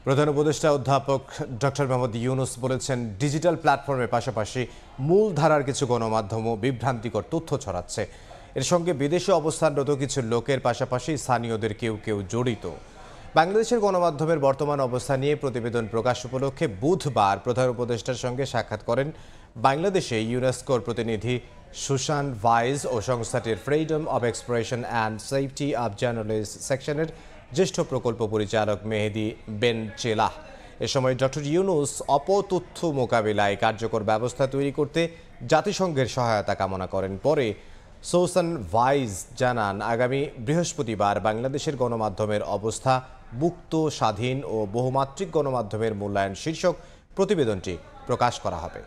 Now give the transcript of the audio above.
প্রধান উপদেষ্টা অধ্যাপক ডক্টর মোহাম্মদ ইউনূস বলেছেন, ডিজিটাল প্ল্যাটফর্মের পাশাপাশি মূলধারার কিছু গণমাধ্যমও বিভ্রান্তিকর তথ্য ছড়াচ্ছে। এর সঙ্গে বিদেশে অবস্থানরত কিছু লোকের পাশাপাশি স্থানীয়দের কেউ কেউ জড়িত। বাংলাদেশের গণমাধ্যমের বর্তমান অবস্থা নিয়ে প্রতিবেদন প্রকাশ উপলক্ষে বুধবার প্রধান উপদেষ্টার সঙ্গে সাক্ষাৎ করেন বাংলাদেশে ইউনেস্কোর প্রতিনিধি সুশান ভাইজ ও সংস্থাটির freedom of expression and safety of journalist সেকশনের জ্যেষ্ঠ প্রকল্প পরিচালক মেহেদি বেন চেলাহ। এ সময় ডক্টর ইউনূস অপতথ্য মোকাবিলায় কার্যকর ব্যবস্থা তৈরি করতে জাতিসংঘের সহায়তা কামনা করেন। পরে সুশান ভাইজ জানান, আগামী বৃহস্পতিবার বাংলাদেশের গণমাধ্যমের অবস্থা, মুক্ত, স্বাধীন ও বহুমাত্রিক গণমাধ্যমের মূল্যায়ন শীর্ষক প্রতিবেদনটি প্রকাশ করা হবে।